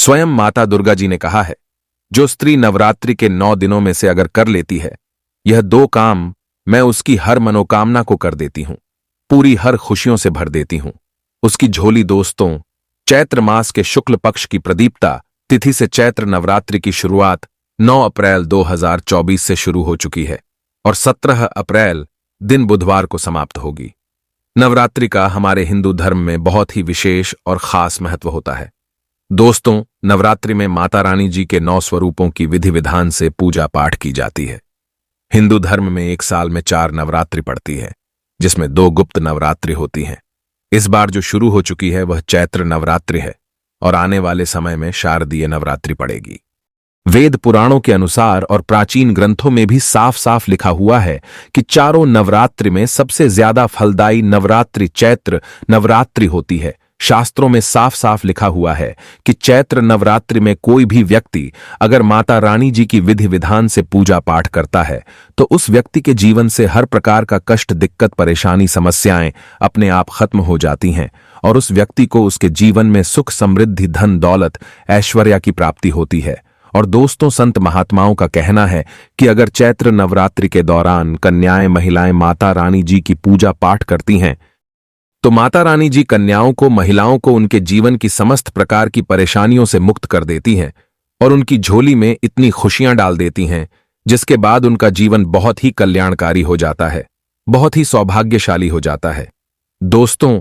स्वयं माता दुर्गा जी ने कहा है, जो स्त्री नवरात्रि के 9 दिनों में से अगर कर लेती है यह 2 काम, मैं उसकी हर मनोकामना को कर देती हूं, पूरी हर खुशियों से भर देती हूं। उसकी झोली दोस्तों, चैत्र मास के शुक्ल पक्ष की प्रदीप्ता तिथि से चैत्र नवरात्रि की शुरुआत 9 अप्रैल 2024 से शुरू हो चुकी है और 17 अप्रैल दिन बुधवार को समाप्त होगी। नवरात्रि का हमारे हिंदू धर्म में बहुत ही विशेष और खास महत्व होता है। दोस्तों, नवरात्रि में माता रानी जी के 9 स्वरूपों की विधि विधान से पूजा पाठ की जाती है। हिंदू धर्म में एक साल में 4 नवरात्रि पड़ती है, जिसमें 2 गुप्त नवरात्रि होती हैं। इस बार जो शुरू हो चुकी है वह चैत्र नवरात्रि है और आने वाले समय में शारदीय नवरात्रि पड़ेगी। वेद पुराणों के अनुसार और प्राचीन ग्रंथों में भी साफ साफ लिखा हुआ है कि चारों नवरात्रि में सबसे ज्यादा फलदायी नवरात्रि चैत्र नवरात्रि होती है। शास्त्रों में साफ साफ लिखा हुआ है कि चैत्र नवरात्रि में कोई भी व्यक्ति अगर माता रानी जी की विधि विधान से पूजा पाठ करता है तो उस व्यक्ति के जीवन से हर प्रकार का कष्ट, दिक्कत, परेशानी, समस्याएं अपने आप खत्म हो जाती हैं और उस व्यक्ति को उसके जीवन में सुख, समृद्धि, धन, दौलत, ऐश्वर्य की प्राप्ति होती है। और दोस्तों, संत महात्माओं का कहना है कि अगर चैत्र नवरात्रि के दौरान कन्याएं, महिलाएं माता रानी जी की पूजा पाठ करती हैं तो माता रानी जी कन्याओं को, महिलाओं को उनके जीवन की समस्त प्रकार की परेशानियों से मुक्त कर देती हैं और उनकी झोली में इतनी खुशियां डाल देती हैं जिसके बाद उनका जीवन बहुत ही कल्याणकारी हो जाता है, बहुत ही सौभाग्यशाली हो जाता है। दोस्तों,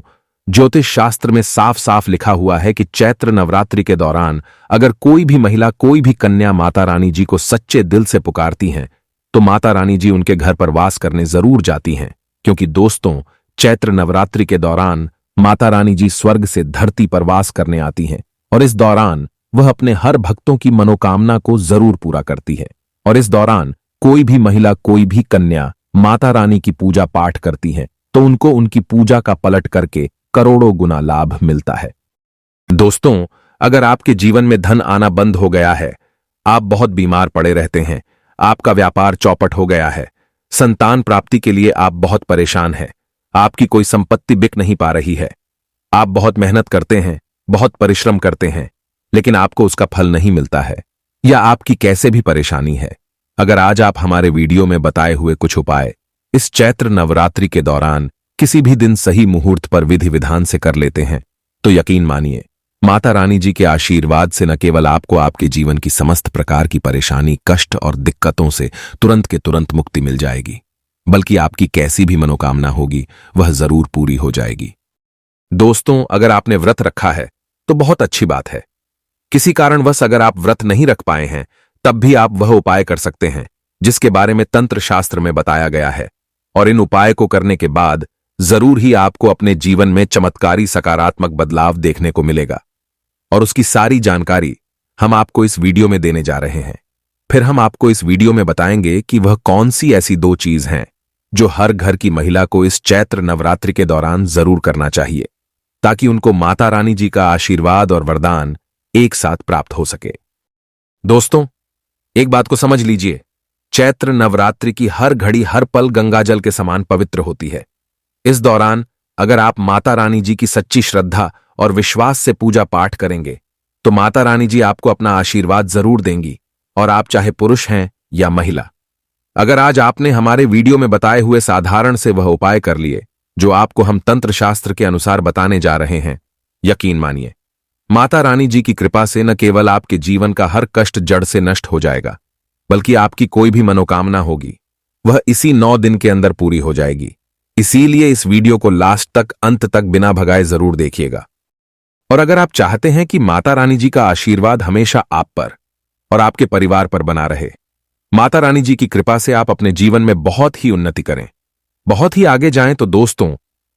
ज्योतिष शास्त्र में साफ साफ लिखा हुआ है कि चैत्र नवरात्रि के दौरान अगर कोई भी महिला, कोई भी कन्या माता रानी जी को सच्चे दिल से पुकारती हैं तो माता रानी जी उनके घर पर वास करने जरूर जाती हैं, क्योंकि दोस्तों, चैत्र नवरात्रि के दौरान माता रानी जी स्वर्ग से धरती पर वास करने आती हैं और इस दौरान वह अपने हर भक्तों की मनोकामना को जरूर पूरा करती है। और इस दौरान कोई भी महिला, कोई भी कन्या माता रानी की पूजा पाठ करती है तो उनको उनकी पूजा का पलट करके करोड़ों गुना लाभ मिलता है। दोस्तों, अगर आपके जीवन में धन आना बंद हो गया है, आप बहुत बीमार पड़े रहते हैं, आपका व्यापार चौपट हो गया है, संतान प्राप्ति के लिए आप बहुत परेशान हैं, आपकी कोई संपत्ति बिक नहीं पा रही है, आप बहुत मेहनत करते हैं, बहुत परिश्रम करते हैं, लेकिन आपको उसका फल नहीं मिलता है, या आपकी कैसे भी परेशानी है, अगर आज आप हमारे वीडियो में बताए हुए कुछ उपाय इस चैत्र नवरात्रि के दौरान किसी भी दिन सही मुहूर्त पर विधि विधान से कर लेते हैं तो यकीन मानिए, माता रानी जी के आशीर्वाद से न केवल आपको आपके जीवन की समस्त प्रकार की परेशानी, कष्ट और दिक्कतों से तुरंत के तुरंत मुक्ति मिल जाएगी, बल्कि आपकी कैसी भी मनोकामना होगी वह जरूर पूरी हो जाएगी। दोस्तों, अगर आपने व्रत रखा है तो बहुत अच्छी बात है। किसी कारणवश अगर आप व्रत नहीं रख पाए हैं तब भी आप वह उपाय कर सकते हैं जिसके बारे में तंत्र शास्त्र में बताया गया है, और इन उपाय को करने के बाद जरूर ही आपको अपने जीवन में चमत्कारी सकारात्मक बदलाव देखने को मिलेगा। और उसकी सारी जानकारी हम आपको इस वीडियो में देने जा रहे हैं। फिर हम आपको इस वीडियो में बताएंगे कि वह कौन सी ऐसी 2 चीज हैं जो हर घर की महिला को इस चैत्र नवरात्रि के दौरान जरूर करना चाहिए, ताकि उनको माता रानी जी का आशीर्वाद और वरदान एक साथ प्राप्त हो सके। दोस्तों, एक बात को समझ लीजिए, चैत्र नवरात्रि की हर घड़ी, हर पल गंगाजल के समान पवित्र होती है। इस दौरान अगर आप माता रानी जी की सच्ची श्रद्धा और विश्वास से पूजा पाठ करेंगे तो माता रानी जी आपको अपना आशीर्वाद जरूर देंगी, और आप चाहे पुरुष हैं या महिला। अगर आज आपने हमारे वीडियो में बताए हुए साधारण से वह उपाय कर लिए जो आपको हम तंत्र शास्त्र के अनुसार बताने जा रहे हैं, यकीन मानिए, माता रानी जी की कृपा से न केवल आपके जीवन का हर कष्ट जड़ से नष्ट हो जाएगा, बल्कि आपकी कोई भी मनोकामना होगी वह इसी 9 दिन के अंदर पूरी हो जाएगी। इसीलिए इस वीडियो को लास्ट तक, अंत तक बिना भगाए जरूर देखिएगा। और अगर आप चाहते हैं कि माता रानी जी का आशीर्वाद हमेशा आप पर और आपके परिवार पर बना रहे, माता रानी जी की कृपा से आप अपने जीवन में बहुत ही उन्नति करें, बहुत ही आगे जाएं, तो दोस्तों,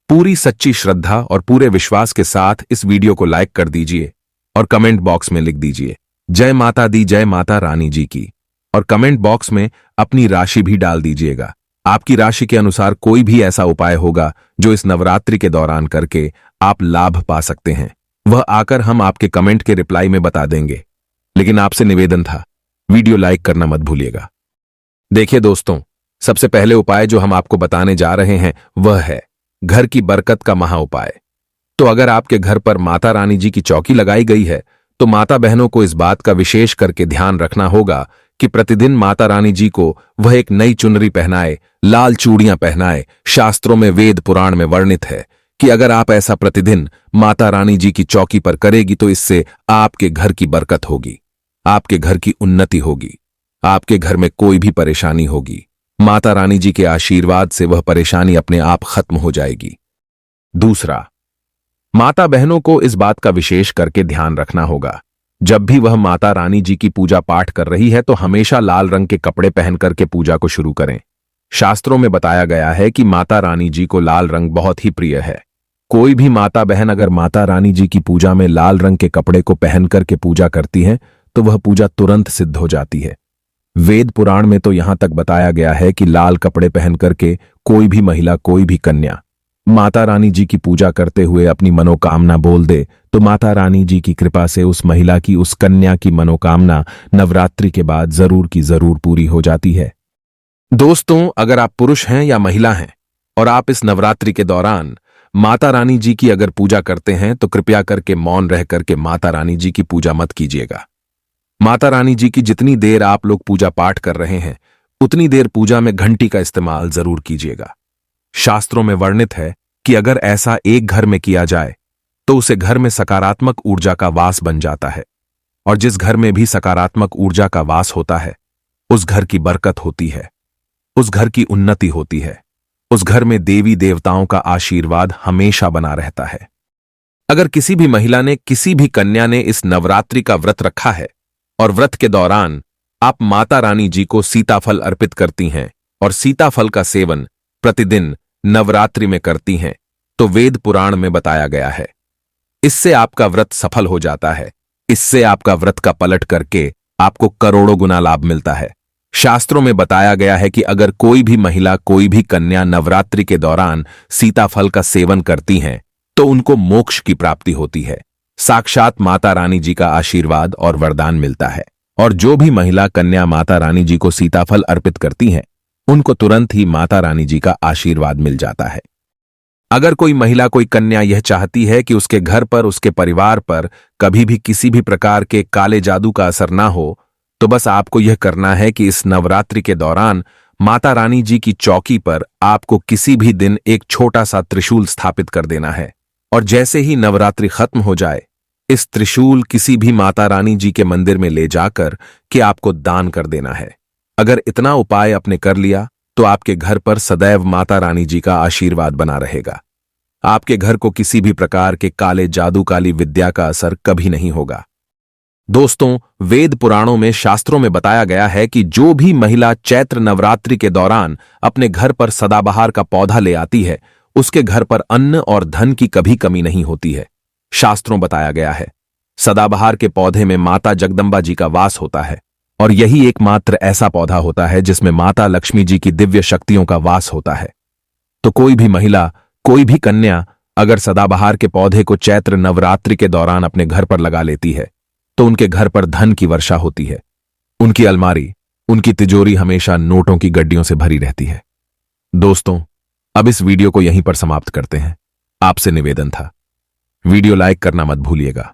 पूरी सच्ची श्रद्धा और पूरे विश्वास के साथ इस वीडियो को लाइक कर दीजिए और कमेंट बॉक्स में लिख दीजिए जय माता दी, जय माता रानी जी की, और कमेंट बॉक्स में अपनी राशि भी डाल दीजिएगा। आपकी राशि के अनुसार कोई भी ऐसा उपाय होगा जो इस नवरात्रि के दौरान करके आप लाभ पा सकते हैं, वह आकर हम आपके कमेंट के रिप्लाई में बता देंगे। लेकिन आपसे निवेदन था, वीडियो लाइक करना मत भूलिएगा। देखिए दोस्तों, सबसे पहले उपाय जो हम आपको बताने जा रहे हैं वह है घर की बरकत का महा उपाय। तो अगर आपके घर पर माता रानी जी की चौकी लगाई गई है तो माता बहनों को इस बात का विशेष करके ध्यान रखना होगा कि प्रतिदिन माता रानी जी को वह एक नई चुनरी पहनाए, लाल चूड़ियां पहनाए। शास्त्रों में, वेद पुराण में वर्णित है कि अगर आप ऐसा प्रतिदिन माता रानी जी की चौकी पर करेगी तो इससे आपके घर की बरकत होगी, आपके घर की उन्नति होगी, आपके घर में कोई भी परेशानी होगी, माता रानी जी के आशीर्वाद से वह परेशानी अपने आप खत्म हो जाएगी। दूसरा, माता बहनों को इस बात का विशेष करके ध्यान रखना होगा, जब भी वह माता रानी जी की पूजा पाठ कर रही है तो हमेशा लाल रंग के कपड़े पहन करके पूजा को शुरू करें। शास्त्रों में बताया गया है कि माता रानी जी को लाल रंग बहुत ही प्रिय है। कोई भी माता बहन अगर माता रानी जी की पूजा में लाल रंग के कपड़े को पहन करके पूजा करती है तो वह पूजा तुरंत सिद्ध हो जाती है। वेद पुराण में तो यहां तक बताया गया है कि लाल कपड़े पहन करके कोई भी महिला, कोई भी कन्या माता रानी जी की पूजा करते हुए अपनी मनोकामना बोल दे तो माता रानी जी की कृपा से उस महिला की, उस कन्या की मनोकामना नवरात्रि के बाद जरूर की जरूर पूरी हो जाती है। दोस्तों, अगर आप पुरुष हैं या महिला हैं और आप इस नवरात्रि के दौरान माता रानी जी की अगर पूजा करते हैं तो कृपया करके मौन रह करके माता रानी जी की पूजा मत कीजिएगा। माता रानी जी की जितनी देर आप लोग पूजा पाठ कर रहे हैं उतनी देर पूजा में घंटी का इस्तेमाल जरूर कीजिएगा। शास्त्रों में वर्णित है कि अगर ऐसा एक घर में किया जाए तो उसे घर में सकारात्मक ऊर्जा का वास बन जाता है, और जिस घर में भी सकारात्मक ऊर्जा का वास होता है उस घर की बरकत होती है, उस घर की उन्नति होती है, उस घर में देवी देवताओं का आशीर्वाद हमेशा बना रहता है। अगर किसी भी महिला ने, किसी भी कन्या ने इस नवरात्रि का व्रत रखा है और व्रत के दौरान आप माता रानी जी को सीताफल अर्पित करती हैं और सीताफल का सेवन प्रतिदिन नवरात्रि में करती हैं तो वेद पुराण में बताया गया है इससे आपका व्रत सफल हो जाता है, इससे आपका व्रत का पलट करके आपको करोड़ों गुना लाभ मिलता है। शास्त्रों में बताया गया है कि अगर कोई भी महिला, कोई भी कन्या नवरात्रि के दौरान सीताफल का सेवन करती हैं तो उनको मोक्ष की प्राप्ति होती है, साक्षात माता रानी जी का आशीर्वाद और वरदान मिलता है। और जो भी महिला, कन्या माता रानी जी को सीताफल अर्पित करती हैं उनको तुरंत ही माता रानी जी का आशीर्वाद मिल जाता है। अगर कोई महिला, कोई कन्या यह चाहती है कि उसके घर पर, उसके परिवार पर कभी भी किसी भी प्रकार के काले जादू का असर ना हो तो बस आपको यह करना है कि इस नवरात्रि के दौरान माता रानी जी की चौकी पर आपको किसी भी दिन एक छोटा सा त्रिशूल स्थापित कर देना है, और जैसे ही नवरात्रि खत्म हो जाए इस त्रिशूल किसी भी माता रानी जी के मंदिर में ले जाकर कि आपको दान कर देना है। अगर इतना उपाय आपने कर लिया तो आपके घर पर सदैव माता रानी जी का आशीर्वाद बना रहेगा। आपके घर को किसी भी प्रकार के काले जादू, काली विद्या का असर कभी नहीं होगा। दोस्तों, वेद पुराणों में, शास्त्रों में बताया गया है कि जो भी महिला चैत्र नवरात्रि के दौरान अपने घर पर सदाबहार का पौधा ले आती है उसके घर पर अन्न और धन की कभी कमी नहीं होती है। शास्त्रों बताया गया है सदाबहार के पौधे में माता जगदम्बा जी का वास होता है, और यही एकमात्र ऐसा पौधा होता है जिसमें माता लक्ष्मी जी की दिव्य शक्तियों का वास होता है। तो कोई भी महिला, कोई भी कन्या अगर सदाबहार के पौधे को चैत्र नवरात्रि के दौरान अपने घर पर लगा लेती है तो उनके घर पर धन की वर्षा होती है, उनकी अलमारी, उनकी तिजोरी हमेशा नोटों की गड्डियों से भरी रहती है। दोस्तों, अब इस वीडियो को यहीं पर समाप्त करते हैं। आपसे निवेदन था, वीडियो लाइक करना मत भूलिएगा।